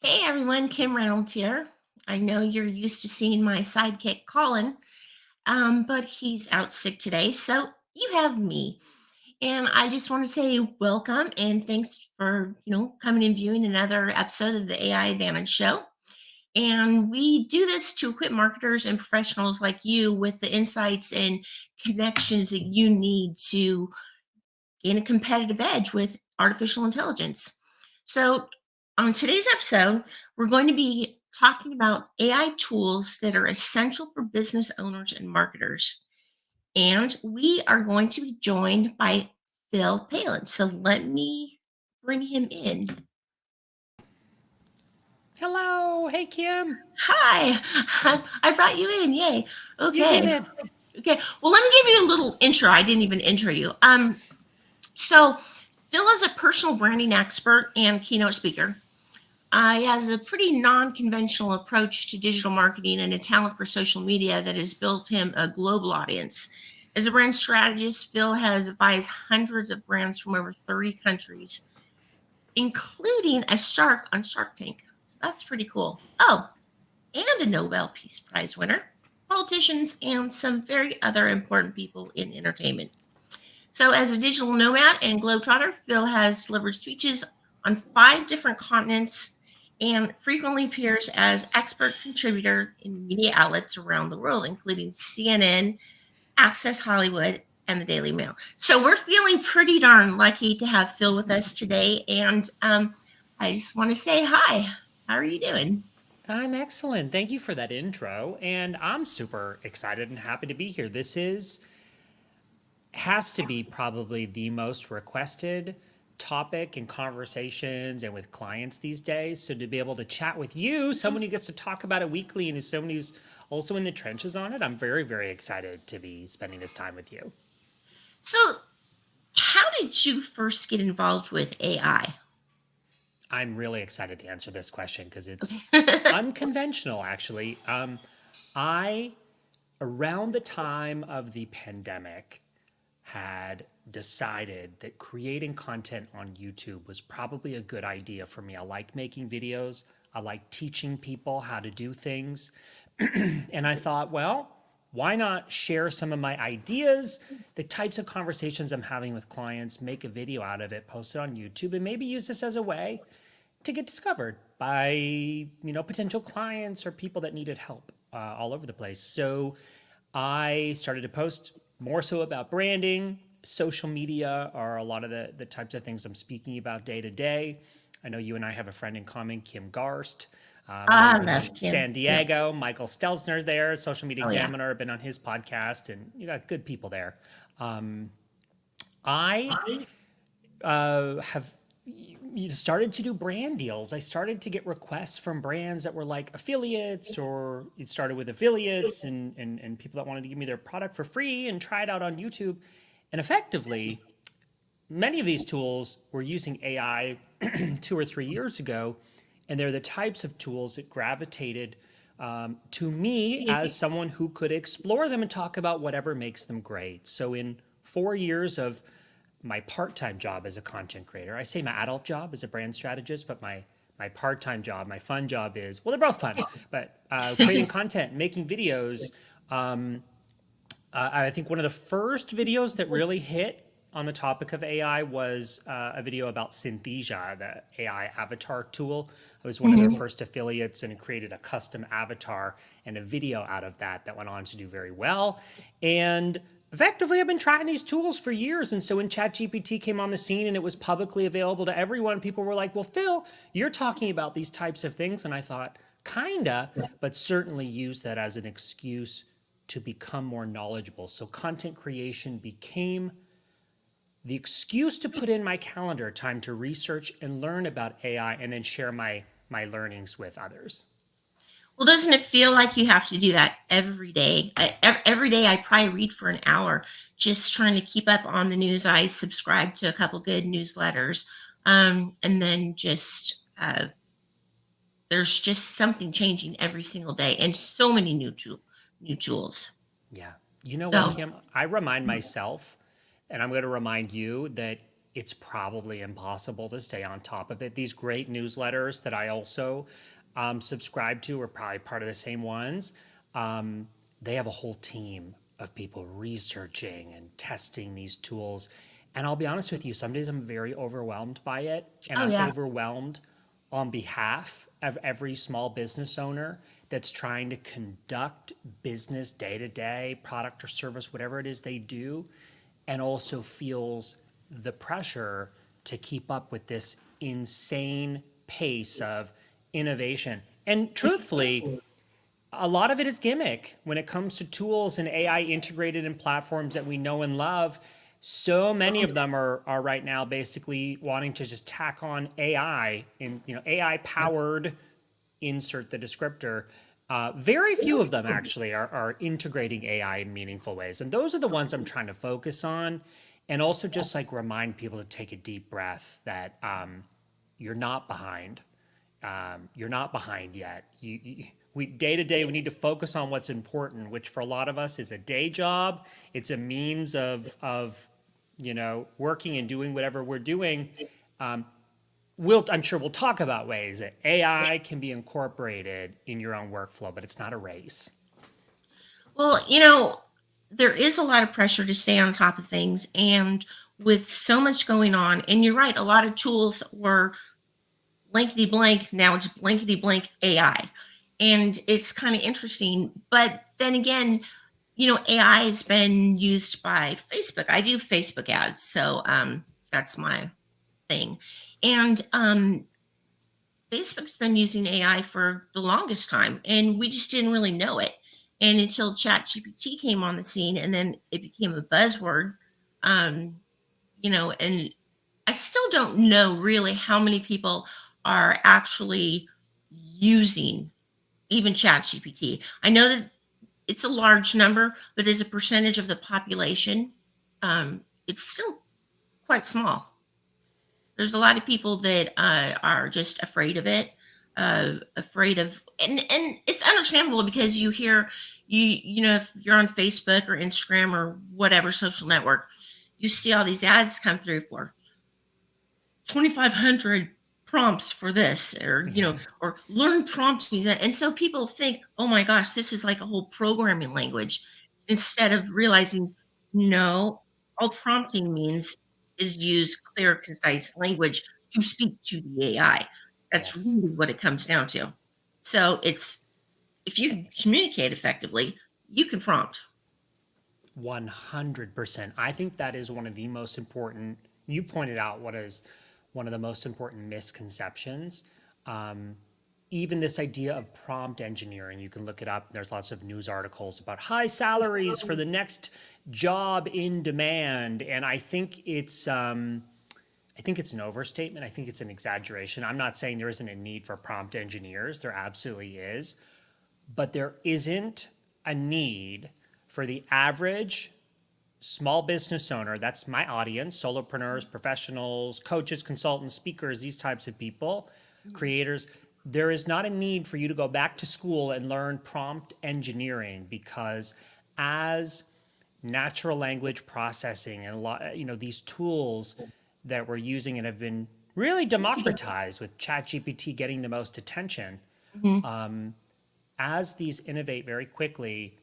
Hey everyone, Kim Reynolds here. I know you're used to seeing my sidekick Colin, but he's out sick today, so you have me. And I just want to say welcome and thanks for coming and viewing another episode of the AI Advantage Show. And we do this to equip marketers and professionals like you with the insights and connections that you need to gain a competitive edge with artificial intelligence. So, on today's episode, we're going to be talking about AI tools that are essential for business owners and marketers. And we are going to be joined by Phil Pallen. So, let me bring him in. Hello. Hey, Kim. Hi, I brought you in. Yay. You did Okay. it. Okay. Well, let me give you a little intro. I didn't even intro you. So Phil is a personal branding expert and keynote speaker. He has a pretty non-conventional approach to digital marketing and a talent for social media that has built him a global audience. As a brand strategist, Phil has advised hundreds of brands from over 30 countries, including a shark on Shark Tank. So that's pretty cool. Oh, and a Nobel Peace Prize winner, politicians, and some very other important people in entertainment. So, as a digital nomad and globetrotter, Phil has delivered speeches on 5 different continents and frequently appears as expert contributor in media outlets around the world, including CNN, Access Hollywood, and the Daily Mail. So, we're feeling pretty darn lucky to have Phil with us today. And I just want to say hi. How are you doing? I'm excellent. Thank you for that intro. And I'm super excited and happy to be here. Has to be probably the most requested topic in conversations and with clients these days. So to be able to chat with you, someone who gets to talk about it weekly and is someone who's also in the trenches on it, I'm very, very excited to be spending this time with you. So, how did you first get involved with AI? I'm really excited to answer this question because it's Okay. unconventional, actually. I, around the time of the pandemic, had decided that creating content on YouTube was probably a good idea for me. I like making videos, I like teaching people how to do things. And I thought, well, why not share some of my ideas, the types of conversations I'm having with clients, make a video out of it, post it on YouTube, and maybe use this as a way to get discovered by potential clients or people that needed help all over the place. So I started to post more so about branding. Social media are a lot of the types of things I'm speaking about day to day. I know you and I have a friend in common, Kim Garst. I know I you're in love Kim. San Yeah. Diego. Michael Stelzner's there, Social Media Oh yeah. Examiner. I've been on his podcast, and you got good people there. I have started to do brand deals. I started to get requests from brands that were like affiliates, or it started with affiliates and people that wanted to give me their product for free and try it out on YouTube. And effectively, many of these tools were using AI 2 or 3 years ago, and they're the types of tools that gravitated to me as someone who could explore them and talk about whatever makes them great. So, in 4 years of my part-time job as a content creator, I say my adult job as a brand strategist, but my part-time job, my fun job is, well, they're both fun, but creating content, making videos. I think one of the first videos that really hit on the topic of AI was a video about Synthesia, the AI avatar tool. I was one of their first affiliates and created a custom avatar and a video out of that went on to do very well. And effectively, I've been trying these tools for years. And so when ChatGPT came on the scene and it was publicly available to everyone, people were like, well, Phil, you're talking about these types of things. And I thought, kinda, but certainly use that as an excuse to become more knowledgeable. So content creation became the excuse to put in my calendar time to research and learn about AI and then share my learnings with others. Well, doesn't it feel like you have to do that every day? Every day, I probably read for an hour just trying to keep up on the news. I subscribe to a couple good newsletters, and then just there's just something changing every single day, and so many new tools. Yeah. You know what, So Kim? I remind myself, and I'm going to remind you that it's probably impossible to stay on top of it. These great newsletters that I also subscribe to are probably part of the same ones. They have a whole team of people researching and testing these tools. And I'll be honest with you, some days I'm very overwhelmed by it. And Oh I'm yeah. overwhelmed on behalf of every small business owner that's trying to conduct business day to day, product or service, whatever it is they do, and also feels the pressure to keep up with this insane pace of innovation. And truthfully, a lot of it is gimmick when it comes to tools and AI integrated in platforms that we know and love. So many of them are right now basically wanting to just tack on AI and AI powered, insert the descriptor. Very few of them actually are integrating AI in meaningful ways, and those are the ones I'm trying to focus on, and also just like remind people to take a deep breath that you're not behind. You're not behind yet. We day to day we need to focus on what's important, which for a lot of us is a day job. It's a means of working and doing whatever we're doing. I'm sure we'll talk about ways that AI can be incorporated in your own workflow, but it's not a race. Well, there is a lot of pressure to stay on top of things. And with so much going on, and you're right, a lot of tools were blankety blank. Now it's blankety blank AI. And it's kind of interesting. But then again, AI has been used by Facebook. I do Facebook ads. So that's my thing. And Facebook's been using AI for the longest time, and we just didn't really know it. And until ChatGPT came on the scene, and then it became a buzzword, um, and I still don't know really how many people are actually using even ChatGPT. I know that it's a large number, but as a percentage of the population, it's still quite small. There's a lot of people that are just afraid of it, afraid of, and it's understandable because you hear if you're on Facebook or Instagram or whatever social network, you see all these ads come through for 2,500 prompts for this, or or learn prompting that, and so people think, oh my gosh, this is like a whole programming language, instead of realizing, no, all prompting means is use clear, concise language to speak to the AI. That's Yes. really what it comes down to. So it's, if you can communicate effectively, you can prompt. 100%. I think that is one of the most important. You pointed out what is one of the most important misconceptions. Even this idea of prompt engineering, you can look it up. There's lots of news articles about high salaries for the next job in demand, and I think it's an overstatement. I think it's an exaggeration. I'm not saying there isn't a need for prompt engineers. There absolutely is, but there isn't a need for the average small business owner. That's my audience: solopreneurs, professionals, coaches, consultants, speakers, these types of people, creators. There is not a need for you to go back to school and learn prompt engineering, because as natural language processing and a lot, these tools that we're using and have been really democratized with ChatGPT getting the most attention, Mhm. as these innovate very quickly,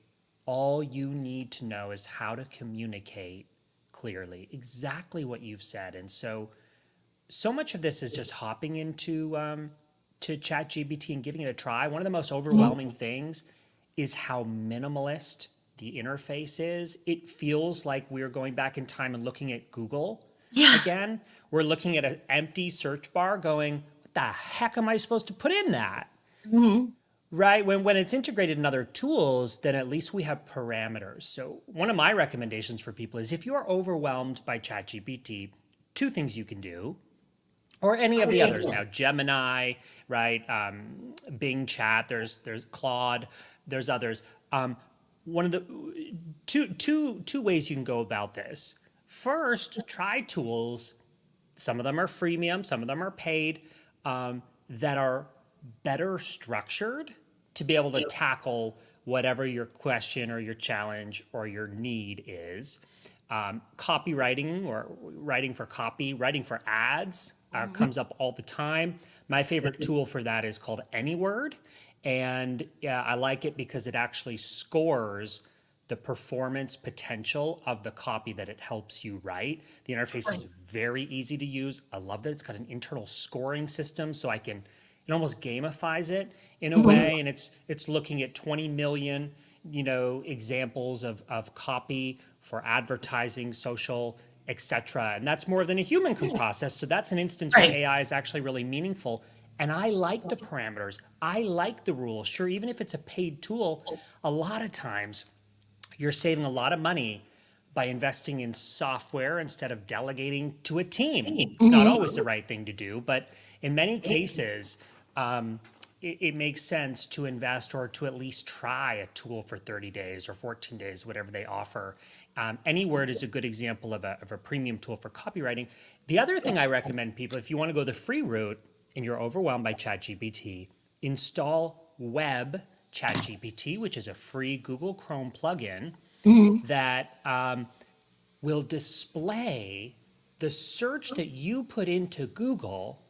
all you need to know is how to communicate clearly, exactly what you've said. And so much of this is just hopping into to ChatGPT and giving it a try. One of the most overwhelming things is how minimalist the interface is. It feels like we're going back in time and looking at Google Yeah. again. We're looking at an empty search bar going, what the heck am I supposed to put in that? Mhm. Right. When it's integrated in other tools, then at least we have parameters. So one of my recommendations for people is, if you are overwhelmed by ChatGPT, two things you can do, or any of the others now, Gemini, right? Bing Chat, there's Claude, there's others. One of the two ways you can go about this. First, try tools. Some of them are freemium, some of them are paid, that are better structured to be able to tackle whatever your question or your challenge or your need is. Copywriting or writing for copy, writing for ads comes up all the time. My favorite tool for that is called AnyWord. And yeah, I like it because it actually scores the performance potential of the copy that it helps you write. The interface is very easy to use. I love that it's got an internal scoring system, so it almost gamifies it in a way, and it's looking at 20 million examples of copy for advertising, social, etc. And that's more than a human can process. So that's an instance where Right. AI is actually really meaningful. And I like the parameters. I like the rules. Sure, even if it's a paid tool, a lot of times you're saving a lot of money by investing in software instead of delegating to a team. It's not always the right thing to do, but in many cases, it makes sense to invest or to at least try a tool for 30 days or 14 days, whatever they offer. AnyWord is a good example of a premium tool for copywriting. The other thing I recommend people, if you want to go the free route and you're overwhelmed by ChatGPT, install Web ChatGPT, which is a free Google Chrome plugin that will display the search that you put into Google,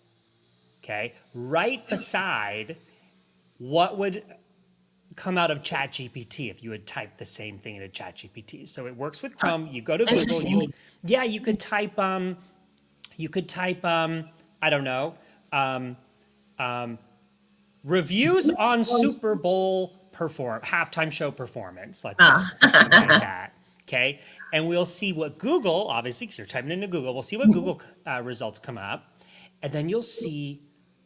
okay, right beside what would come out of ChatGPT if you had typed the same thing into ChatGPT. So it works with Chrome. You go to Google. You could type I don't know, reviews on Super Bowl halftime show performance, let's say, something like that. Okay. And we'll see what Google, obviously, because you're typing into Google, we'll see what Google results come up. And then you'll see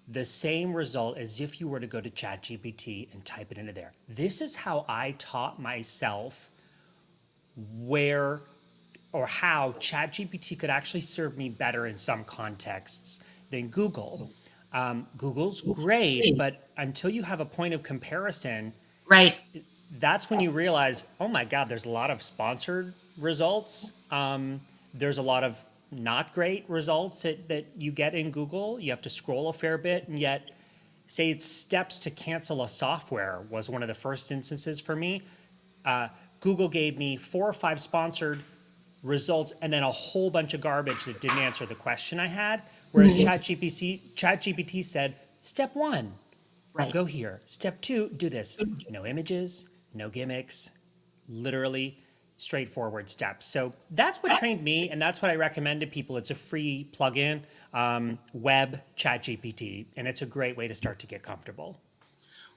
the same result as if you were to go to ChatGPT and type it into there. This is how I taught myself where or how ChatGPT could actually serve me better in some contexts than Google. Google's great, but until you have a point of comparison, Right. that's when you realize, oh my God, there's a lot of sponsored results. There's a lot of not great results that you get in Google. You have to scroll a fair bit, and yet, say it's steps to cancel a software was one of the first instances for me. Google gave me 4 or 5 sponsored results and then a whole bunch of garbage that didn't answer the question I had. Whereas ChatGPT said, step 1, Right. go here. Step 2, do this. No images, no gimmicks, literally straightforward steps. So that's what trained me, and that's what I recommend to people. It's a free plugin, Web ChatGPT, and it's a great way to start to get comfortable.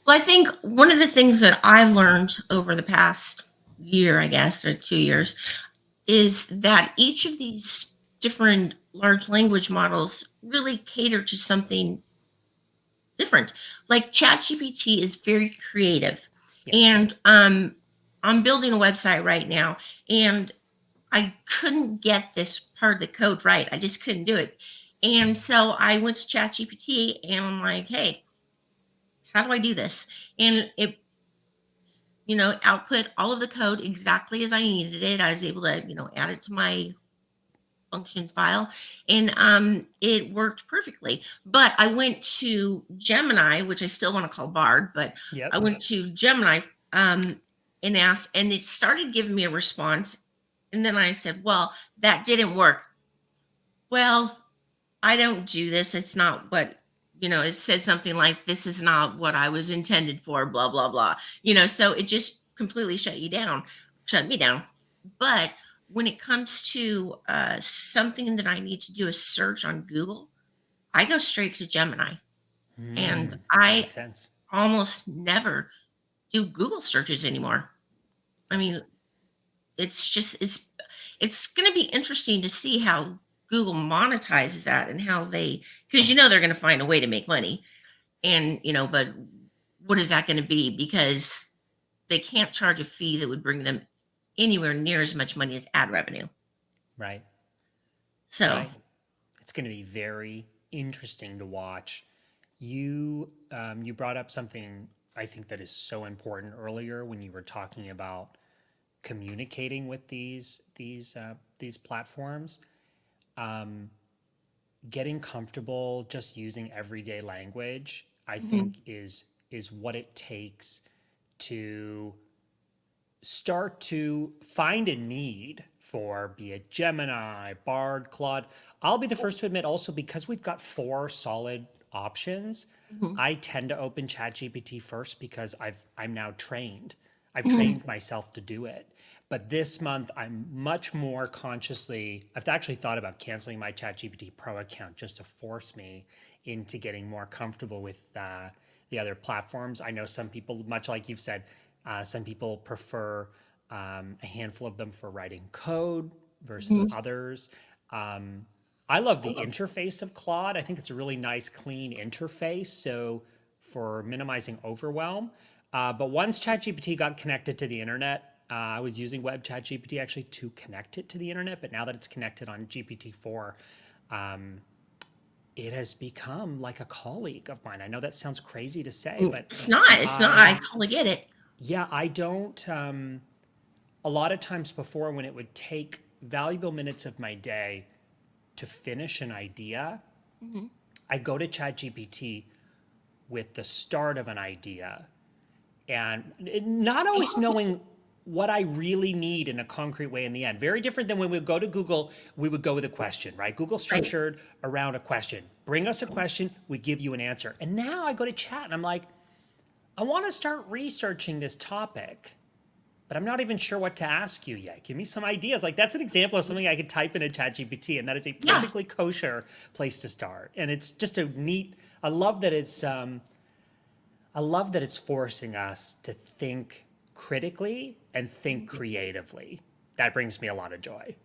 Well, I think one of the things that I've learned over the past year, I guess, or 2 years, is that each of these different large language models really cater to something different. Like ChatGPT is very creative, Yeah. and I'm building a website right now, and I couldn't get this part of the code right. I just couldn't do it, and so I went to ChatGPT, and I'm like, "Hey, how do I do this?" And it output all of the code exactly as I needed it. I was able to, add it to my functions file, and it worked perfectly. But I went to Gemini, which I still want to call Bard, but I Yep. went to Gemini and asked, and it started giving me a response. And then I said, well, that didn't work. Well, I don't do this. It's not what, it said something like, this is not what I was intended for, blah, blah, blah. So it just completely shut me down. But when it comes to something that I need to do a search on Google, I go straight to Gemini. And I Makes sense. almost never do Google searches anymore. I Yeah. mean, it's going to be interesting to see how Google monetizes that and how because they're going to find a way to make money, and but what is that going to be? Because they can't charge a fee that would bring them anywhere near as much money as ad revenue. Right. So Right. It's going to be very interesting to watch. You brought up something I think that is so important earlier when you were talking about communicating with these platforms. Getting comfortable just using everyday language, I think, is what it takes to start to find a need for, be it Gemini, Bard, Claude. I'll be the first to admit also, because we've got 4 solid options, Mhm. I tend to open ChatGPT first because I'm now trained. I've Mhm. trained myself to do it. But this month, I'm much more consciously, I've actually thought about canceling my ChatGPT Pro account just to force me into getting more comfortable with the other platforms. I know some people, much like you've said, some people prefer a handful of them for writing code versus Mhm. others. Um, I love the interface of Claude. I think it's a really nice, clean interface. So for minimizing overwhelm. But once ChatGPT got connected to the internet, I was using Web ChatGPT actually to connect it to the internet. But now that it's connected on GPT-4, it has become like a colleague of mine. I know that sounds crazy to say, but It's not. It's not. I I, totally get it. yeah, I don't. A lot of times before, when it would take valuable minutes of my day to finish an idea, Mhm. I go to ChatGPT with the start of an idea and not always knowing what I really need in a concrete way in the end. Very different than when we go to Google, we would go with a question, right? Google Right. structured around a question. Bring us a question, we give you an answer. And now I go to chat and I'm like, I want to start researching this topic, but I'm not even sure what to ask you yet. Give me some ideas. Like that's an example of something I could type in a ChatGPT, and that is a Yeah. perfectly kosher place to start. And it's just a neat. I love that it's. I love that it's forcing us to think critically and think creatively. That brings me a lot of joy.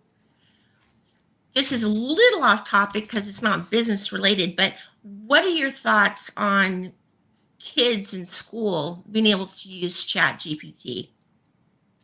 This is a little off topic because it's not business related, but what are your thoughts on kids in school being able to use Chat GPT?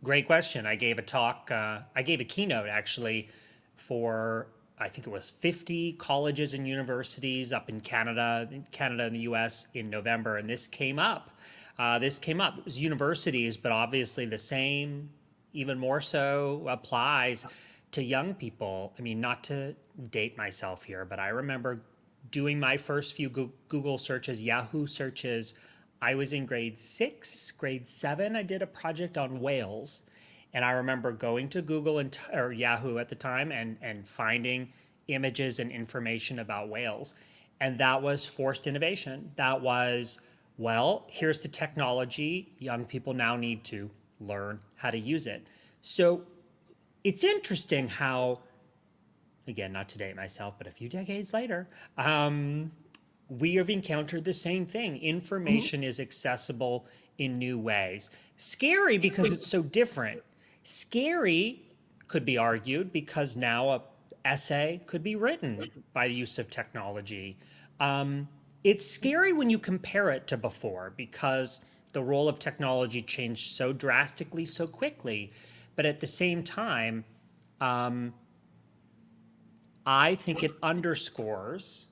Great question. I gave a talk, I gave a keynote actually for, I think it was 50 colleges and universities up in Canada and the US in November. And this came up. It was universities, but obviously the same, even more so, applies to young people. I mean, not to date myself here, but I remember doing my first few Google searches, Yahoo searches. I was in grade 6, grade 7. I did a project on whales. And I remember going to Google or Yahoo at the time and finding images and information about whales. And that was forced innovation. That was, well, here's the technology. Young people now need to learn how to use it. So it's interesting how, again, not to date myself, but a few decades later, we have encountered the same thing. Mhm. Information is accessible in new ways. Scary because it's so different. Scary could be argued because now a essay could be written by the use of technology. It's scary when you compare it to before because the role of technology changed so drastically so quickly. But at the same time, I think it underscores,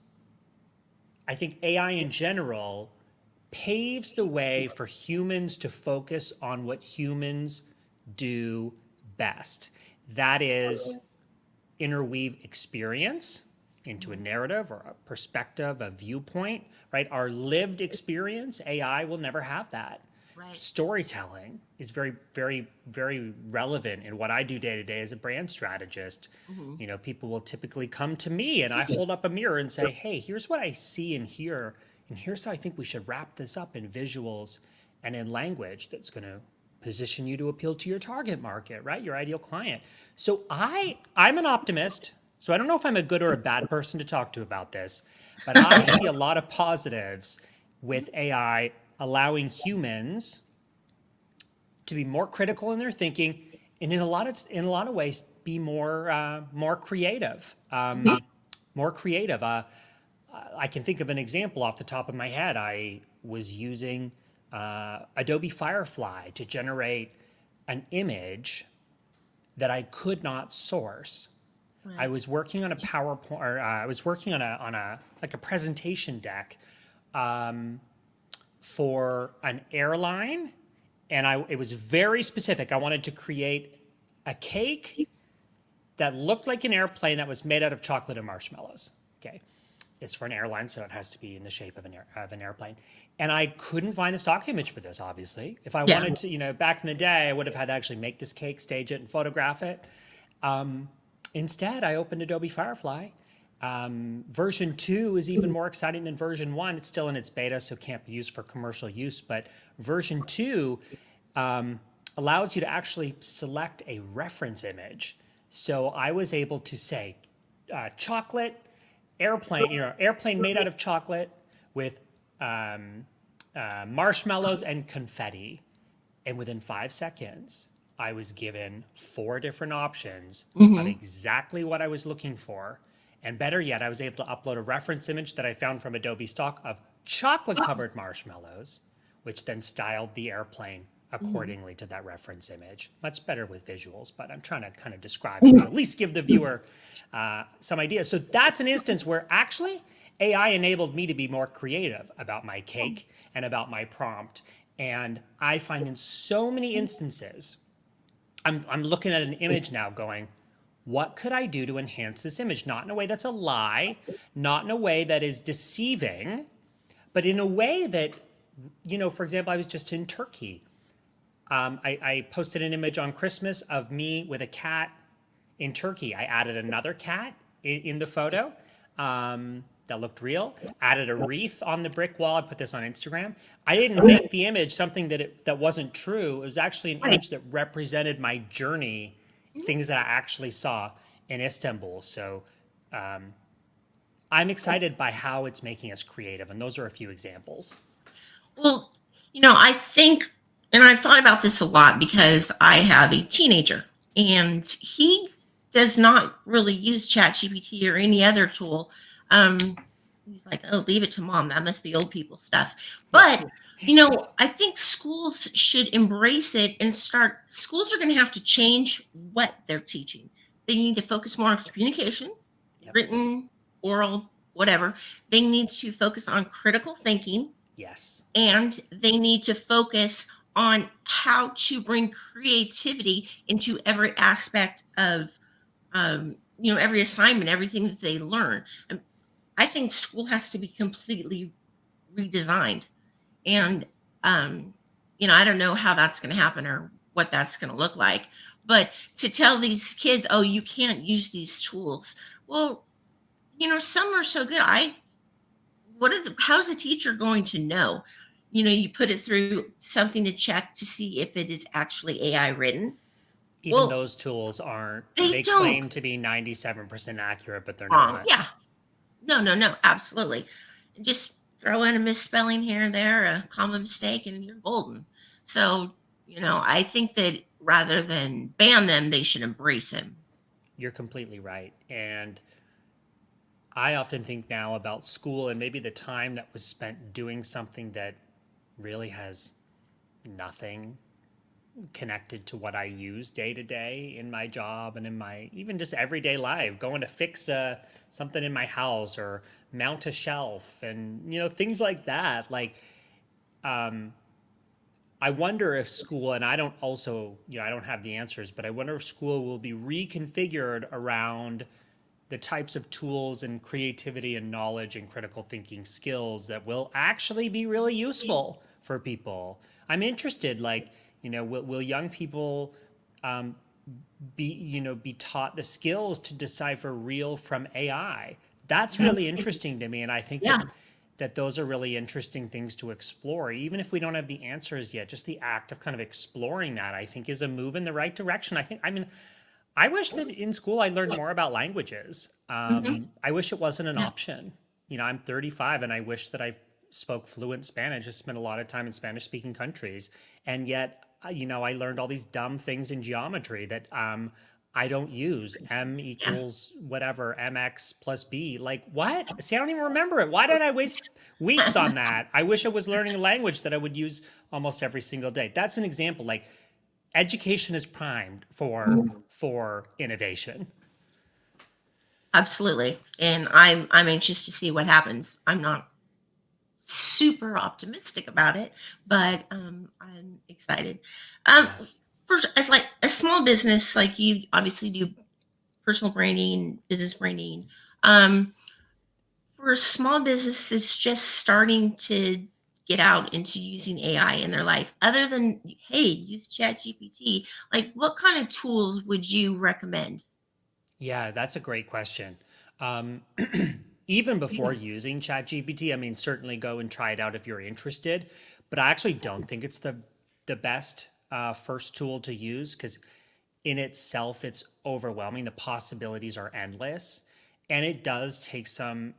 I think AI in general paves the way for humans to focus on what humans do best. That is interweave experience into a narrative or a perspective, a viewpoint, right? Our lived experience, AI will never have that. Right. Storytelling is very, very, very relevant in what I do day to day as a brand strategist. Mhm. You know, people will typically come to me and I hold up a mirror and say, hey, here's what I see and hear, and here's how I think we should wrap this up in visuals and in language that's going to position you to appeal to your target market, right? Your ideal client. So I'm an optimist. So I don't know if I'm a good or a bad person to talk to about this, but I see a lot of positives with AI allowing humans to be more critical in their thinking and in a lot of ways be more creative. More creative. I can think of an example off the top of my head. I was using Adobe Firefly to generate an image that I could not source. I Right. was working on a PowerPoint, or I was working on a like a presentation deck for an airline, and it was very specific. I wanted to create a cake that looked like an airplane that was made out of chocolate and marshmallows. Okay, it's for an airline, so it has to be in the shape of an airplane. And I couldn't find a stock image for this, obviously. If I Yeah. wanted to, back in the day, I would have had to actually make this cake, stage it, and photograph it. Instead, I opened Adobe Firefly. Version 2 is even more exciting than version 1. It's still in its beta, so can't be used for commercial use. But version 2 allows you to actually select a reference image. So I was able to say chocolate, airplane, airplane made out of chocolate with marshmallows and confetti. And within 5 seconds, I was given 4 different options of exactly what I was looking for. And better yet, I was able to upload a reference image that I found from Adobe stock of chocolate covered marshmallows, which then styled the airplane accordingly to that reference image. Much better with visuals, but I'm trying to kind of describe it to at least give the viewer some idea. So that's an instance where actually AI enabled me to be more creative about my cake and about my prompt. And I find in so many instances, I'm looking at an image now going, what could I do to enhance this image? Not in a way that's a lie, not in a way that is deceiving, but in a way that, for example, I was just in Turkey. I posted an image on Christmas of me with a cat in Turkey. I added another cat in the photo that looked real, added a wreath on the brick wall. I put this on Instagram. I didn't make the image something that wasn't true. It was actually an image that represented my journey, things that I actually saw in Istanbul. So I'm excited by how it's making us creative. And those are a few examples. Well, I think, and I've thought about this a lot because I have a teenager and he does not really use ChatGPT or any other tool. He's like, oh, leave it to mom. That must be old people stuff. But, I think schools should embrace it and schools are going to have to change what they're teaching. They need to focus more on communication, written, oral, whatever. They need to focus on critical thinking. Yes. And they need to focus on how to bring creativity into every aspect of, every assignment, everything that they learn. I think school has to be completely redesigned. And, I don't know how that's going to happen or what that's going to look like. But to tell these kids, oh, you can't use these tools. Well, some are so good. How's the teacher going to know? You put it through something to check to see if it is actually AI written. Even those tools aren't. They claim to be 97% accurate, but they're not. Yeah. No, absolutely. Just throw in a misspelling here and there, a comma mistake, and you're golden. So, I think that rather than ban them, they should embrace them. You're completely right. And I often think now about school and maybe the time that was spent doing something that really has nothing connected to what I use day to day in my job and in my even just everyday life, going to fix something in my house or mount a shelf and things like that. Like I wonder if school, and I don't have the answers, but I wonder if school will be reconfigured around the types of tools and creativity and knowledge and critical thinking skills that will actually be really useful for people. I'm interested, will young people be taught the skills to decipher real from AI? That's really interesting to me, and I think that those are really interesting things to explore. Even if we don't have the answers yet, just the act of kind of exploring that, I think, is a move in the right direction. I wish that in school I learned more about languages. I wish it wasn't an option. I'm 35 and I wish that I spoke fluent Spanish. I spent a lot of time in Spanish-speaking countries. And yet, I learned all these dumb things in geometry that I don't use. M equals whatever, mx plus b. Like, what? See, I don't even remember it. Why did I waste weeks on that? I wish I was learning a language that I would use almost every single day. That's an example. Like, education is primed for innovation. Absolutely. And I'm anxious to see what happens. I'm not super optimistic about it, but I'm excited. First, as like a small business, like you obviously do personal branding, business branding. For for a small business that's just starting to get out into using AI in their life, other than, hey, use ChatGPT, like what kind of tools would you recommend? Yeah, that's a great question. Um, even before using ChatGPT, I mean, certainly go and try it out if you're interested. But I actually don't think it's the best first tool to use because in itself it's overwhelming. The possibilities are endless, and it does take some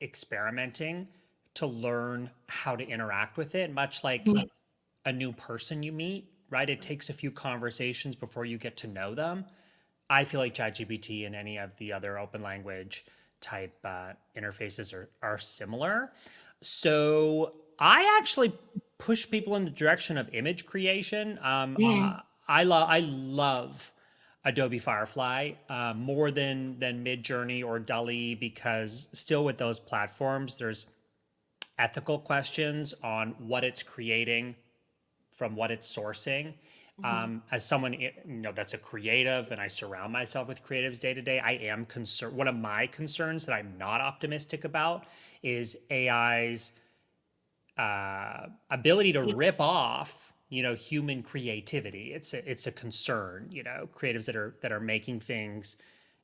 experimenting to learn how to interact with it. Much like Mhm. a new person you meet, right? It takes a few conversations before you get to know them. I feel like ChatGPT and any of the other open language type interfaces are similar. So I actually push people in the direction of image creation. Mm. I love Adobe Firefly more than Midjourney or Dali because still with those platforms, there's ethical questions on what it's creating from what it's sourcing. Mhm. As someone that's a creative and I surround myself with creatives day to day, I am concerned. One of my concerns that I'm not optimistic about is AI's ability to rip off human creativity. It's a concern. Creatives that are making things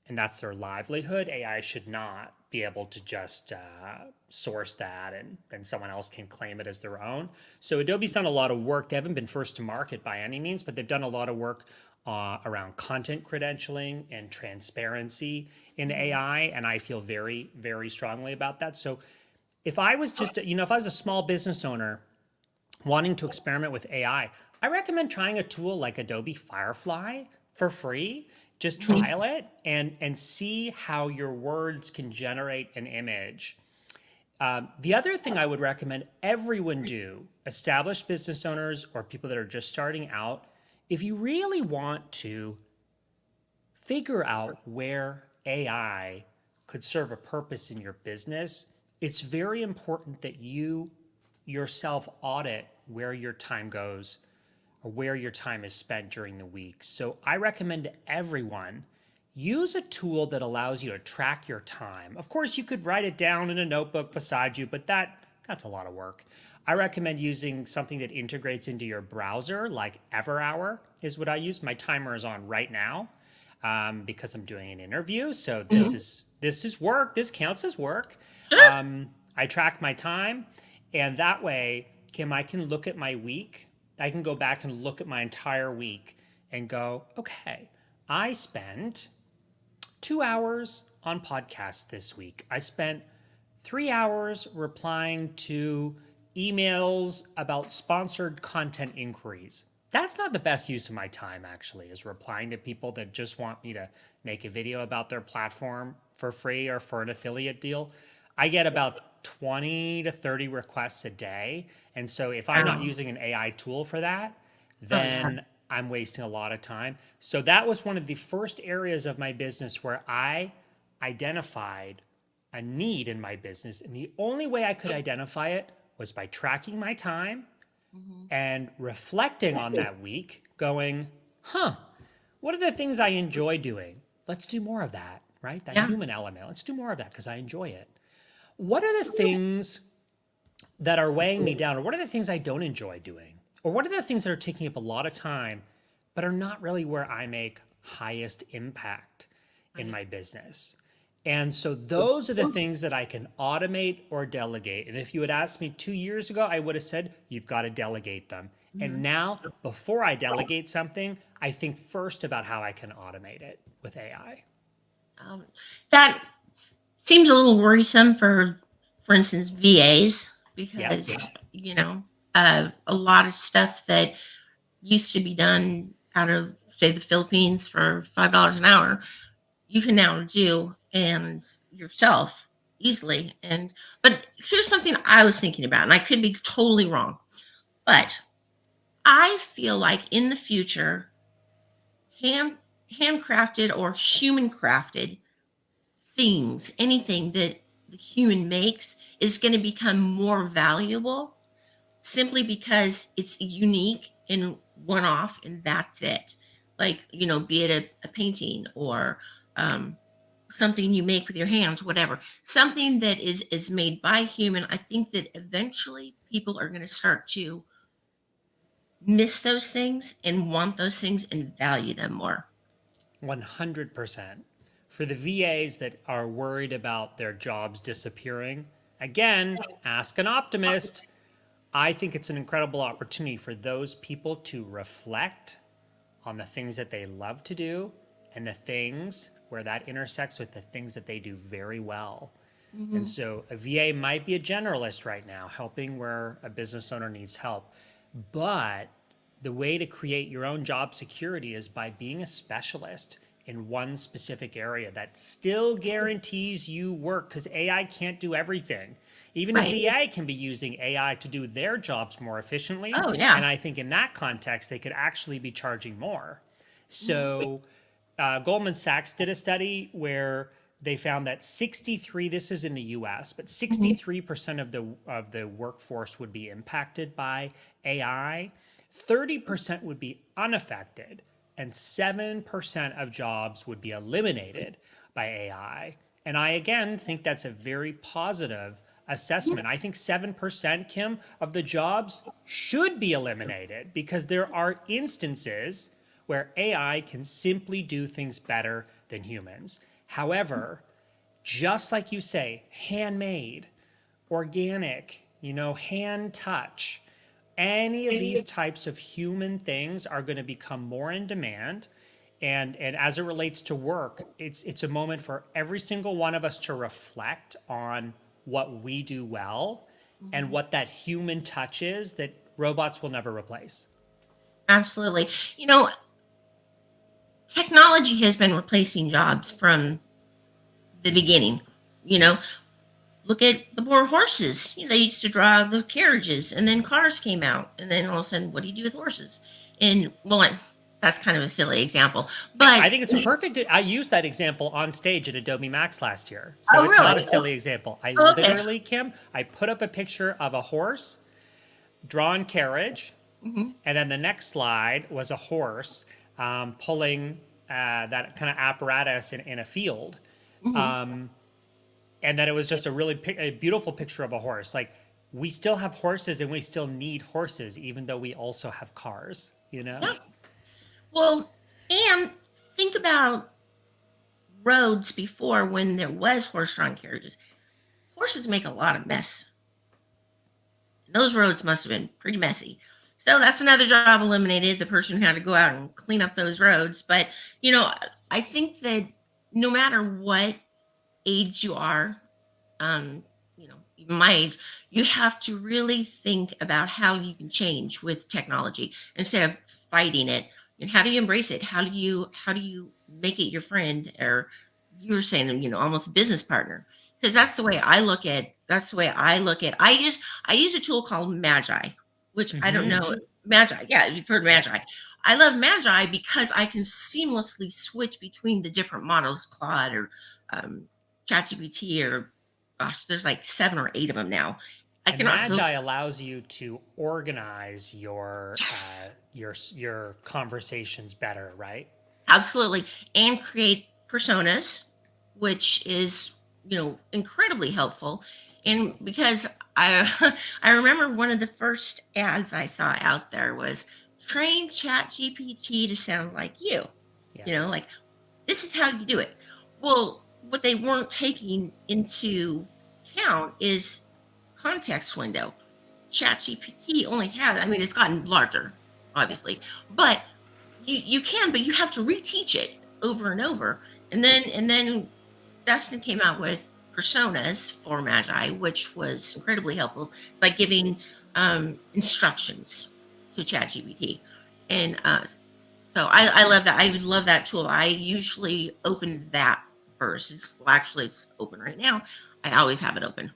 and that's their livelihood. AI should not be able to just source that and then someone else can claim it as their own. So Adobe's done a lot of work. They haven't been first to market by any means, but they've done a lot of work around content credentialing and transparency in Mhm. AI, and I feel very, very strongly about that. So if I was just, if I was a small business owner wanting to experiment with AI, I recommend trying a tool like Adobe Firefly for free. Just Mhm. trial it and see how your words can generate an image. The other thing I would recommend everyone do, established business owners or people that are just starting out, if you really want to figure out where AI could serve a purpose in your business, it's very important that you yourself audit where your time goes or where your time is spent during the week. So I recommend to everyone use a tool that allows you to track your time. Of course, you could write it down in a notebook beside you, but that's a lot of work. I recommend using something that integrates into your browser, like EverHour is what I use. My timer is on right now because I'm doing an interview. So this Mhm. is work. This counts as work. Sure. I track my time, and that way, Kim, I can look at my week. I can go back and look at my entire week and go, okay, I spent 2 hours on podcasts this week. I spent 3 hours replying to emails about sponsored content inquiries. That's not the best use of my time, actually, is replying to people that just want me to make a video about their platform for free or for an affiliate deal. I get about 20 to 30 requests a day. And so if I'm not Wow. using an AI tool for that, Oh yeah. then I'm wasting a lot of time. So that was one of the first areas of my business where I identified a need in my business. And the only way I could identify it was by tracking my time Mhm. and reflecting on that week, going, huh, what are the things I enjoy doing? Let's do more of that, right? That Yeah. human element. Let's do more of that because I enjoy it. What are the things that are weighing me down, or what are the things I don't enjoy doing? Or what are the things that are taking up a lot of time, but are not really where I make highest impact in Right. my business? And so those are the things that I can automate or delegate. And if you had asked me 2 years ago, I would have said, you've got to delegate them. And Mhm. now, before I delegate something, I think first about how I can automate it with AI. Um, that seems a little worrisome for instance, VAs, Yep. because a lot of stuff that used to be done out of, say, the Philippines for $5 an hour, you can now do and yourself easily. And but here's something I was thinking about, and I could be totally wrong, but I feel like in the future, hand handcrafted or human crafted things, anything that the human makes, is going to become more valuable simply because it's unique and one off, and that's it. Like, be it a painting or um, something you make with your hands, whatever, something that is made by human. I think that eventually people are going to start to miss those things and want those things and value them more. 100%. For the VAs that are worried about their jobs disappearing, again, ask an optimist. I think it's an incredible opportunity for those people to reflect on the things that they love to do and the things where that intersects with the things that they do very well. Mm-hmm. And so a VA might be a generalist right now, helping where a business owner needs help. But the way to create your own job security is by being a specialist in one specific area that still guarantees you work, because AI can't do everything. Even Right. a VA can be using AI to do their jobs more efficiently. Oh, yeah. And I think in that context, they could actually be charging more. So Goldman Sachs did a study where they found that 63, this is in the US, but 63% of the workforce would be impacted by AI. 30% would be unaffected, and 7% of jobs would be eliminated by AI. And I, again, think that's a very positive assessment. I think 7%, Kim, of the jobs should be eliminated because there are instances where AI can simply do things better than humans. However, just like you say, handmade, organic, hand touch, any of these types of human things are going to become more in demand. And as it relates to work, it's a moment for every single one of us to reflect on what we do well and what that human touch is that robots will never replace. Absolutely. Technology has been replacing jobs from the beginning. You know, look at the poor horses. They used to draw the carriages, and then cars came out, and then all of a sudden, what do you do with horses? And well, that's kind of a silly example, but I think it's a perfect. I used that example on stage at Adobe Max last year, so oh, it's not really? a silly example. I Oh, okay. literally, Kim, I put up a picture of a horse, drawn carriage, Mm-hmm. and then the next slide was a horse pulling that kind of apparatus in a field. Mm-hmm. And then it was just a beautiful picture of a horse. Like, we still have horses and we still need horses, even though we also have cars, Yeah. Well, and think about roads before when there was horse-drawn carriages. Horses make a lot of mess. Those roads must have been pretty messy. So that's another job eliminated, the person who had to go out and clean up those roads. But, I think that no matter what age you are, um, even my age, you have to really think about how you can change with technology instead of fighting it. And how do you embrace it? How do you make it your friend, or you were saying, almost a business partner? Because that's the way I look at. I use a tool called Magi, which I don't know. Magi, yeah, you've heard Magi. I love Magi because I can seamlessly switch between the different models, Claude or um, ChatGPT, or gosh, there's like 7 or 8 of them now. I And can also Magi allows you to organize yes, your conversations better, right? absolutely, and create personas, which is incredibly helpful. And because I I remember one of the first ads I saw out there was train ChatGPT to sound like you. Yeah. Like this is how you do it. Well, what they weren't taking into account is context window. ChatGPT only has, I mean, it's gotten larger, obviously, but but you have to reteach it over and over. And then Dustin came out with personas for Magi, which was incredibly helpful. It's like giving instructions to ChatGPT. And so I love that. I love that tool. I usually open that first. It's open right now. I always have it open.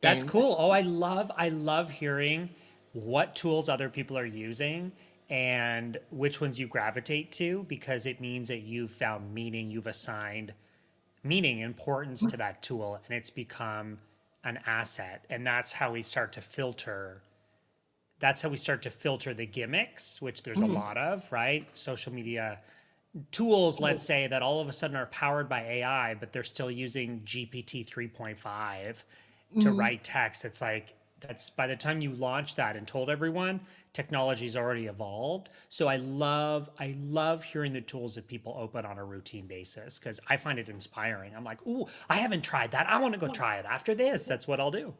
That's And cool. Oh, I love hearing what tools other people are using and which ones you gravitate to, because it means that you've found meaning, you've assigned meaning, importance to that tool, and it's become an asset. And that's how we start to filter the gimmicks, which there's a mhm, lot of, right? Social media tools, let's say, that all of a sudden are powered by AI, but they're still using GPT 3.5 to Mhm. write text. It's like, that's by the time you launch that and told everyone, technology's already evolved. So I love hearing the tools that people open on a routine basis because I find it inspiring. I'm like, ooh, I haven't tried that. I want to go try it after this. That's what I'll do.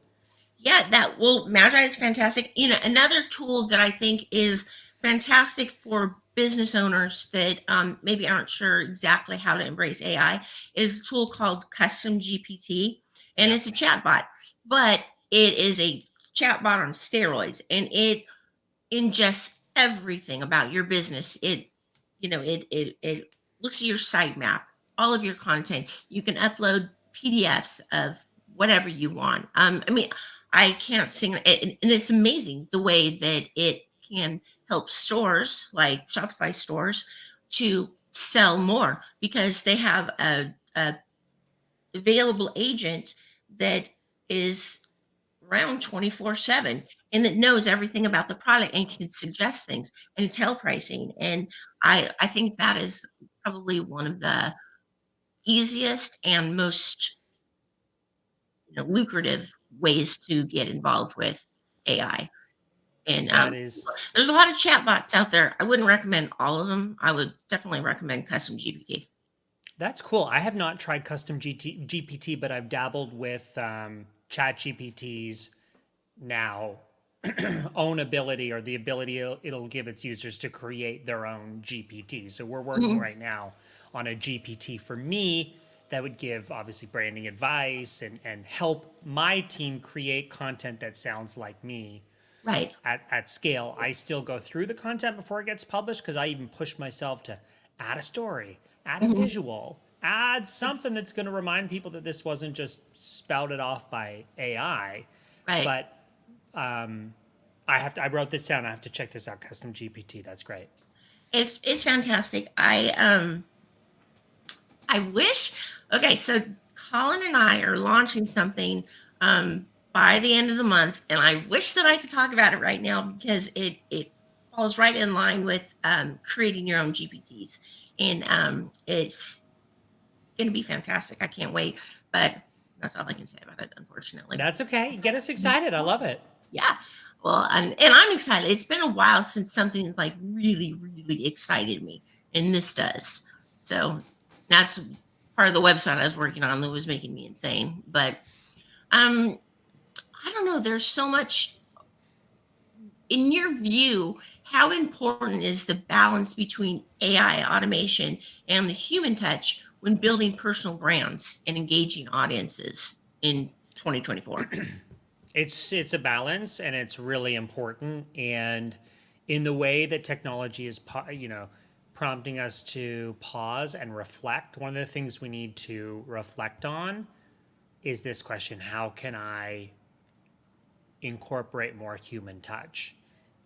Yeah, Magi is fantastic. Another tool that I think is fantastic for business owners that maybe aren't sure exactly how to embrace AI is a tool called Custom GPT, and Yeah. it's a chatbot, but it is a chatbot on steroids, and it ingests everything about your business. It looks at your sitemap, all of your content. You can upload PDFs of whatever you want. I mean, I can't sing it, and it's amazing the way that it can help stores like Shopify stores to sell more because they have a available agent that is around 24/7 and that knows everything about the product and can suggest things and tell pricing. And I think that is probably one of the easiest and most lucrative ways to get involved with AI. And That is there's a lot of chatbots out there. I wouldn't recommend all of them. I would definitely recommend Custom GPT. That's cool. I have not tried custom GPT, but I've dabbled with Chat GPT's now own ability, or the ability it'll give its users to create their own GPT. So we're working Mhm. right now on a GPT for me that would give obviously branding advice and help my team create content that sounds like me Right. at scale. I still go through the content before it gets published because I even push myself to add a story, add a Mhm. visual, add something that's going to remind people that this wasn't just spouted off by AI. Right. But I wrote this down. I have to check this out. Custom GPT. That's great. It's fantastic. I wish. Okay, so Colin and I are launching something by the end of the month, and I wish that I could talk about it right now because it falls right in line with creating your own GPTs, and it's going to be fantastic. I can't wait, but that's all I can say about it, unfortunately. That's okay. Get us excited. I love it. Yeah. Well, and I'm excited. It's been a while since something like really, really excited me, and this does. So that's part of the website I was working on that was making me insane. But um, I don't know. There's so much in your view. How important is the balance between AI automation and the human touch when building personal brands and engaging audiences in 2024? It's a balance, and it's really important. And in the way that technology is, prompting us to pause and reflect, one of the things we need to reflect on is this question: how can I incorporate more human touch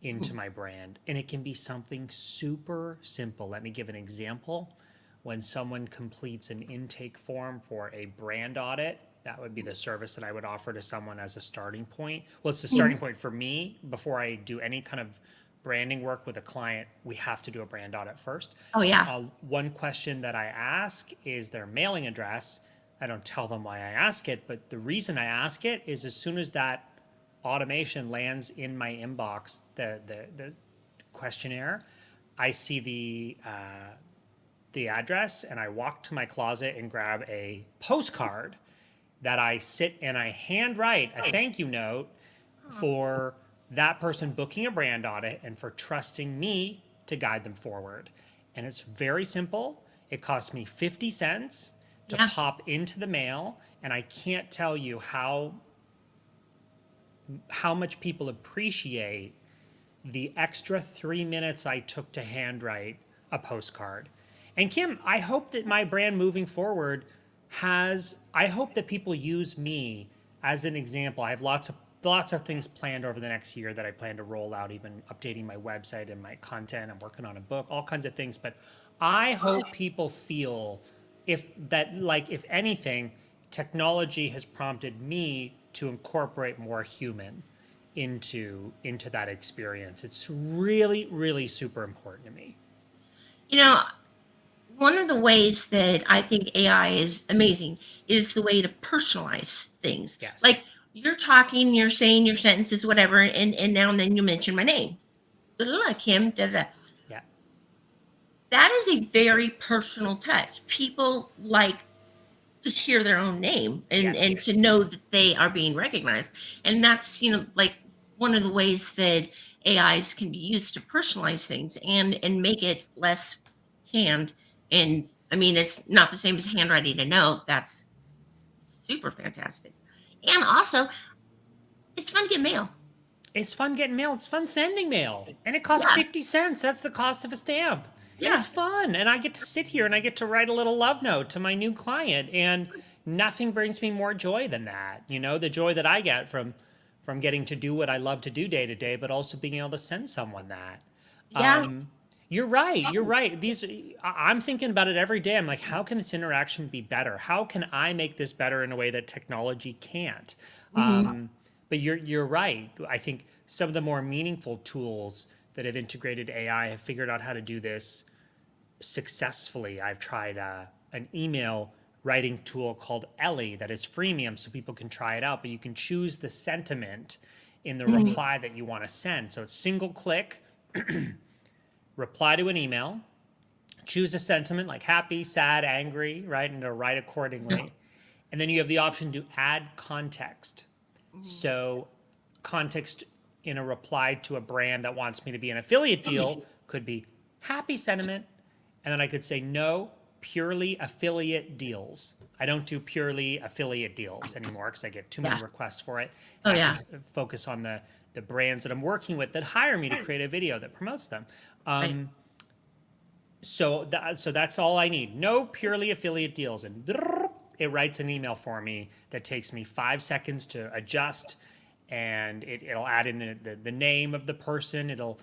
into my brand? And it can be something super simple. Let me give an example. When someone completes an intake form for a brand audit, that would be the service that I would offer to someone as a starting point. Well, it's the starting point for me. Before I do any kind of branding work with a client, we have to do a brand audit first. Oh yeah. One question that I ask is their mailing address. I don't tell them why I ask it, but the reason I ask it is as soon as that automation lands in my inbox, the questionnaire, I see the address, and I walk to my closet and grab a postcard that I sit and I handwrite a thank you note for that person booking a brand audit and for trusting me to guide them forward. And it's very simple. It costs me 50 cents to Yeah. pop into the mail, and I can't tell you how much people appreciate the extra 3 minutes I took to handwrite a postcard. And Kim, I hope that my brand moving forward I hope that people use me as an example. I have lots of things planned over the next year that I plan to roll out, even updating my website and my content. I'm working on a book, all kinds of things. But I hope people feel if anything, technology has prompted me to incorporate more human into that experience. It's really, really super important to me. You know, one of the ways that I think AI is amazing is the way to personalize things. Yes. Like you're talking, you're saying your sentences, whatever, and now and then you mention my name. Kim, da, da. Yeah. That is a very personal touch. People like to hear their own name and Yes. to know that they are being recognized. And that's, like one of the ways that AIs can be used to personalize things and make it less hand. And I mean, it's not the same as handwriting a note. That's super fantastic. And also, it's fun to get mail. It's fun getting mail. It's fun sending mail. And it costs Yeah. 50 cents. That's the cost of a stamp. And Yeah. it's fun. And I get to sit here and I get to write a little love note to my new client. And nothing brings me more joy than that. The joy that I get from getting to do what I love to do day to day, but also being able to send someone that. Yeah. You're right. You're right. I'm thinking about it every day. I'm like, how can this interaction be better? How can I make this better in a way that technology can't? But you're right. I think some of the more meaningful tools that have integrated AI have figured out how to do this successfully. I've tried an email writing tool called Ellie that is freemium, so people can try it out. But you can choose the sentiment in the reply that you want to send. So it's single click, reply to an email, choose a sentiment like happy, sad, angry, right, and to write accordingly. And then you have the option to add context. So context in a reply to a brand that wants me to be an affiliate deal could be happy sentiment. And then I could say, no, purely affiliate deals. I don't do purely affiliate deals anymore because I get too many requests for it. Oh, I yeah. just focus on the brands that I'm working with that hire me to create a video that promotes them. Right. So that's all I need. No purely affiliate deals. And it writes an email for me that takes me 5 seconds to adjust, and it'll add in the name of the person. It'll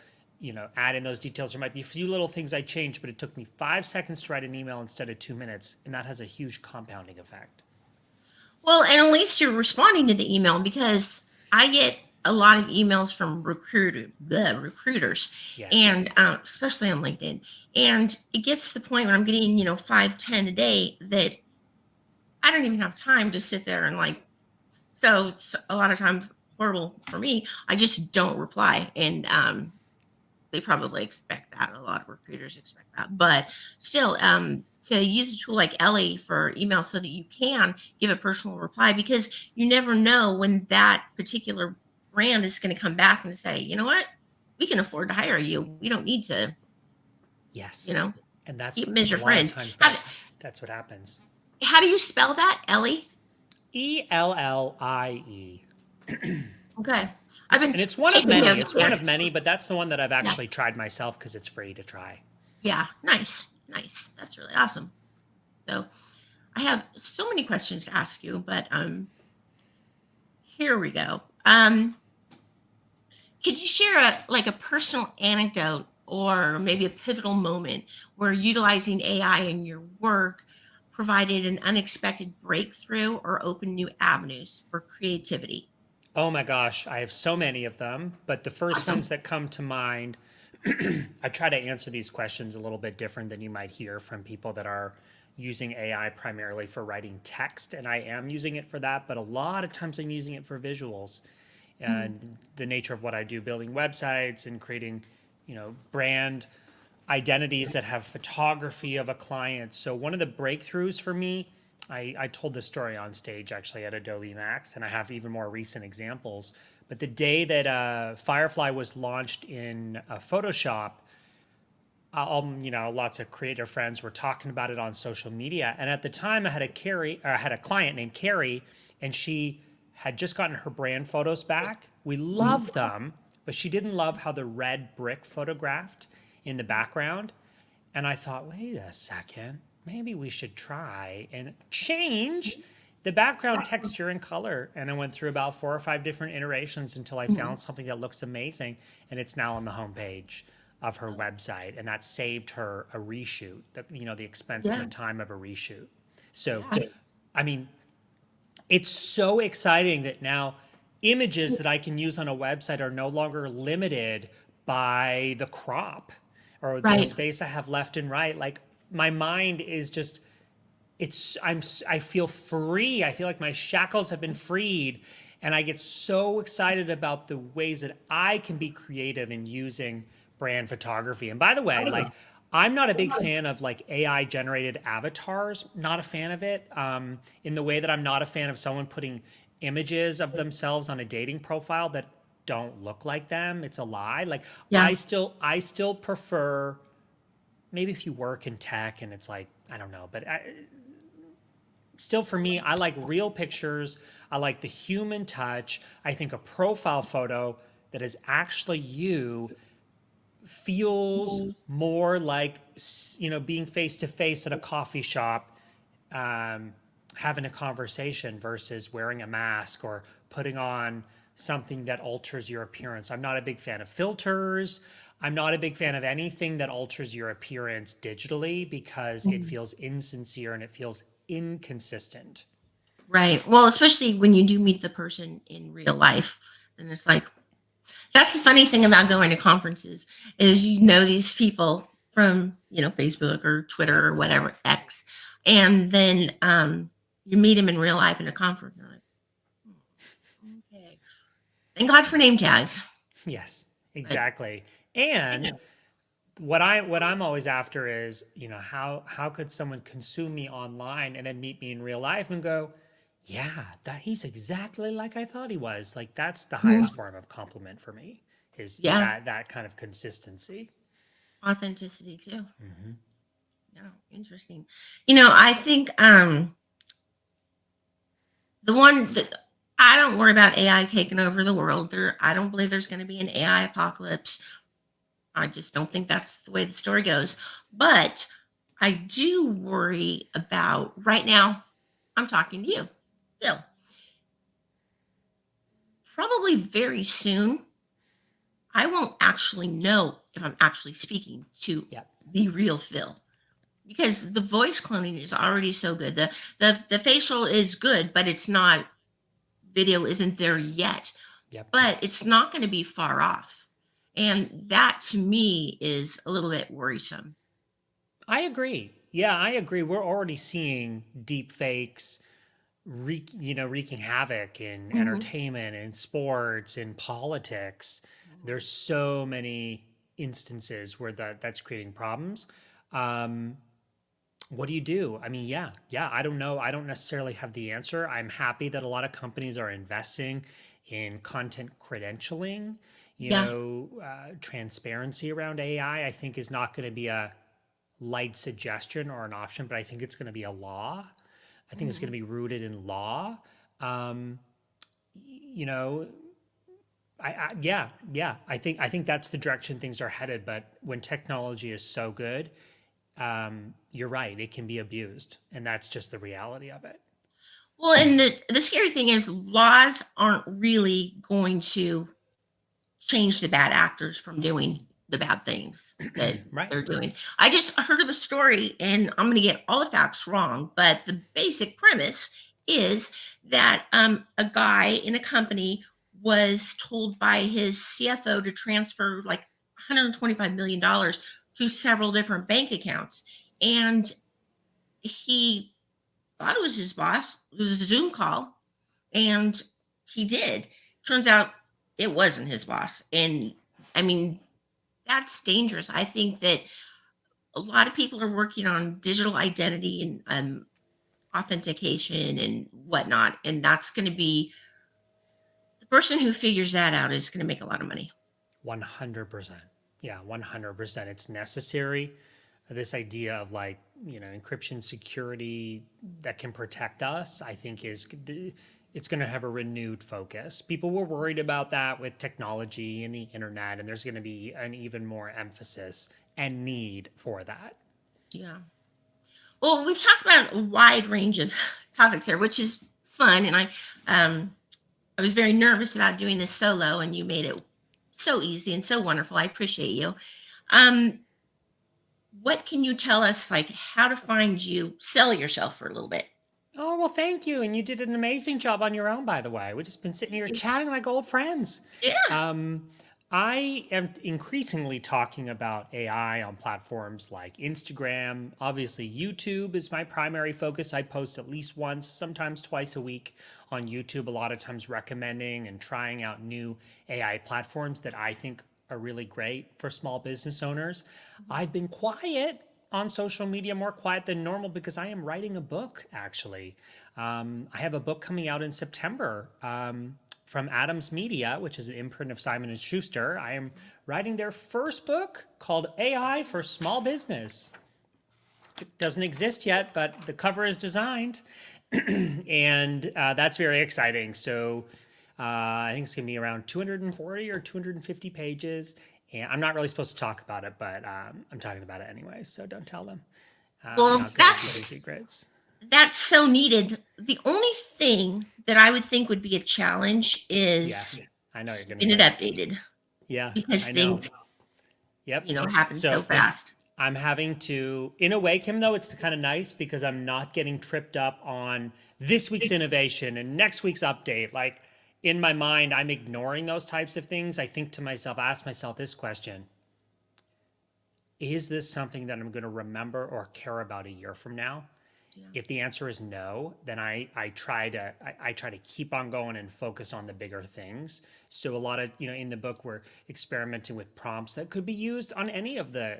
add in those details. There might be a few little things I changed, but it took me 5 seconds to write an email instead of 2 minutes, and that has a huge compounding effect. Well, and at least you're responding to the email, because I get a lot of emails from recruiters, Yes. and especially on LinkedIn. And it gets to the point where I'm getting, 5, 10 a day that I don't even have time to sit there and so it's a lot of times horrible for me. I just don't reply. And they probably expect that. A lot of recruiters expect that. But still, to use a tool like Ellie for email so that you can give a personal reply, because you never know when that particular brand is going to come back and say, you know what, we can afford to hire you. We don't need to, Yes. And that's keep them as your a lot friend. of times that's what happens. How do you spell that, Ellie? ELLIE. Okay. And it's one of taking many. notes It's here. one of many, but that's the one that I've actually tried myself because it's free to try. Yeah, nice. That's really awesome. So I have so many questions to ask you, but here we go. Could you share a personal anecdote or maybe a pivotal moment where utilizing AI in your work provided an unexpected breakthrough or opened new avenues for creativity? Oh my gosh, I have so many of them, but the first Awesome. ones that come to mind, I try to answer these questions a little bit different than you might hear from people that are using AI primarily for writing text, and I am using it for that, but a lot of times I'm using it for visuals. And the nature of what I do, building websites and creating, brand identities that have photography of a client. So one of the breakthroughs for me, I told this story on stage actually at Adobe Max, and I have even more recent examples. But the day that Firefly was launched in Photoshop, lots of creator friends were talking about it on social media. And at the time, I had a client named Carrie, and she had just gotten her brand photos back. We loved them, but she didn't love how the red brick photographed in the background. And I thought, wait a second, maybe we should try and change the background texture and color. And I went through about 4 or 5 different iterations until I found something that looks amazing. And it's now on the homepage of her website. And that saved her a reshoot, the expense and the time of a reshoot. So, I mean, it's so exciting that now images that I can use on a website are no longer limited by the crop or the space I have left and right. Like, my mind is just, I feel free. I feel like my shackles have been freed, and I get so excited about the ways that I can be creative in using brand photography. And by the way, like, I'm not a big fan of like AI generated avatars. Not a fan of it. In the way that I'm not a fan of someone putting images of themselves on a dating profile that don't look like them. It's a lie. Like, Yeah. I still prefer, maybe if you work in tech and it's like, I don't know, but still for me, I like real pictures. I like the human touch. I think a profile photo that is actually you feels more like, being face to face at a coffee shop, having a conversation versus wearing a mask or putting on something that alters your appearance. I'm not a big fan of filters. I'm not a big fan of anything that alters your appearance digitally because it feels insincere and it feels inconsistent. Right. Well, especially when you do meet the person in real life, and it's like that's the funny thing about going to conferences is you know these people from Facebook or Twitter or whatever X, and then you meet them in real life in a conference. And you're like, okay, thank God for name tags. Yes, But exactly. And what I'm always after is, how could someone consume me online and then meet me in real life and go, yeah, that he's exactly like I thought he was. Like, that's the highest form of compliment for me, is yeah, that kind of consistency. authenticity too. Hmm. Yeah, interesting. I think the one that I don't worry about AI taking over the world. I don't believe there's going to be an AI apocalypse. I just don't think that's the way the story goes. But I do worry about right now. I'm talking to you, Phil. Probably very soon, I won't actually know if I'm actually speaking to Yep. the real Phil because the voice cloning is already so good. The facial is good, but it's not video isn't there yet. Yep. But it's not going to be far off. And that to me is a little bit worrisome. I agree. Yeah, I agree. We're already seeing deep fakes wreaking havoc in Mhm. entertainment and sports and politics. There's so many instances where that's creating problems. Um, what do you do? I mean, yeah, I don't know. I don't necessarily have the answer. I'm happy that a lot of companies are investing in content credentialing. Yeah. Transparency around AI, I think, is not going to be a light suggestion or an option, but I think it's going to be a law. I think it's going to Mhm. be rooted in law. Um, you know, yeah. I think that's the direction things are headed. But when technology is so good, you're right, it can be abused, and that's just the reality of it. Well, and the scary thing is laws aren't really going to change the bad actors from doing the bad things that Right. they're doing. I just heard of a story, and I'm going to get all the facts wrong, but the basic premise is that a guy in a company was told by his CFO to transfer like $125 million to several different bank accounts. And he thought it was his boss. It was a Zoom call, and he did. Turns out it wasn't his boss. And I mean, that's dangerous. I think that a lot of people are working on digital identity and authentication and whatnot. And that's going to be the person who figures that out is going to make a lot of money. 100%. Yeah, 100%. It's necessary. This idea of, like, encryption security that can protect us, I think it's going to have a renewed focus. People were worried about that with technology and the internet, and there's going to be an even more emphasis and need for that. Yeah. Well, we've talked about a wide range of topics here, which is fun. And I was very nervous about doing this solo, and you made it so easy and so wonderful. I appreciate you. Um, what can you tell us, like how to find you, sell yourself for a little bit? Oh, well, thank you. And you did an amazing job on your own, by the way. We've just been sitting here chatting like old friends. Yeah. Um, I am increasingly talking about AI on platforms like Instagram. Obviously, YouTube is my primary focus. I post at least once, sometimes twice a week on YouTube, a lot of times recommending and trying out new AI platforms that I think are really great for small business owners. I've been quiet on social media, more quiet than normal, because I am writing a book, actually. I have a book coming out in September. From Adams Media, which is an imprint of Simon and Schuster. I am writing their first book called AI for Small Business. It doesn't exist yet, but the cover is designed, and that's very exciting. So I think it's gonna be around 240 or 250 pages, and I'm not really supposed to talk about it, but I'm talking about it anyway, so don't tell them. Well, Not gonna keep any secrets. that's so needed. The only thing that I would think would be a challenge is I know you're gonna keeping say it updated, Yeah, because I know. things, Yep. happen so fast. I'm having to, in a way, Kim, though, it's kind of nice because I'm not getting tripped up on this week's innovation and next week's update. Like, in my mind, I'm ignoring those types of things. I think to myself, ask myself this question: is this something that I'm going to remember or care about a year from now? If the answer is no, then I try to keep on going and focus on the bigger things. So a lot of, in the book, we're experimenting with prompts that could be used on any of the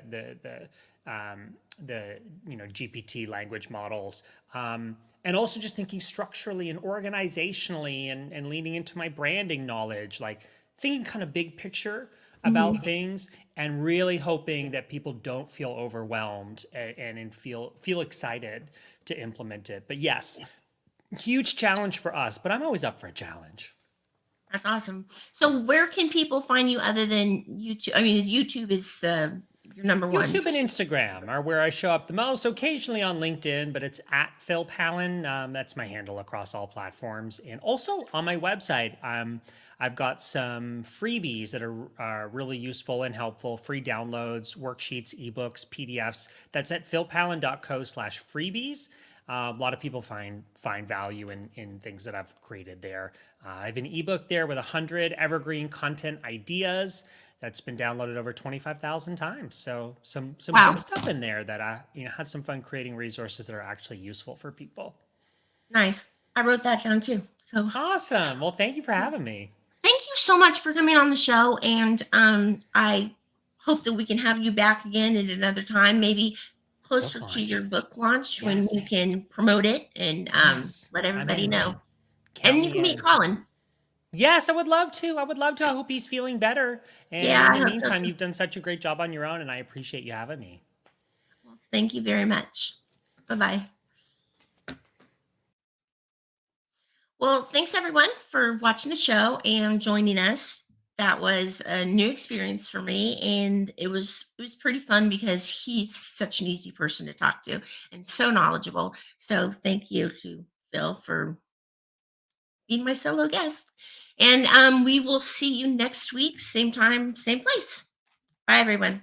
GPT language models. And also just thinking structurally and organizationally, and leaning into my branding knowledge, like thinking kind of big picture about things, and really hoping that people don't feel overwhelmed and feel excited to implement it. But yes, huge challenge for us, but I'm always up for a challenge. That's awesome. So where can people find you other than YouTube? I mean, YouTube is your number one. YouTube and Instagram are where I show up the most, occasionally on LinkedIn, but it's at Phil Pallen. That's my handle across all platforms. And also on my website, I've got some freebies that are really useful and helpful, free downloads, worksheets, ebooks, PDFs. That's at philpallen.co/freebies. A lot of people find value in things that I've created there. I have an ebook there with 100 evergreen content ideas that's been downloaded over 25,000 times. So some Wow. good stuff in there that I had some fun creating resources that are actually useful for people. Nice. I wrote that down too. So awesome. Well, thank you for having me. Thank you so much for coming on the show, and I hope that we can have you back again at another time, maybe closer to your book launch, when you can promote it and let everybody know. And you can meet Colin. Yes, I would love to. I hope he's feeling better. And in the meantime, you've done such a great job on your own, and I appreciate you having me. Well, thank you very much. Bye-bye. Well, thanks everyone for watching the show and joining us. That was a new experience for me, and it was pretty fun because he's such an easy person to talk to and so knowledgeable. So thank you to Phil for being my solo guest. And we will see you next week, same time, same place. Bye, everyone.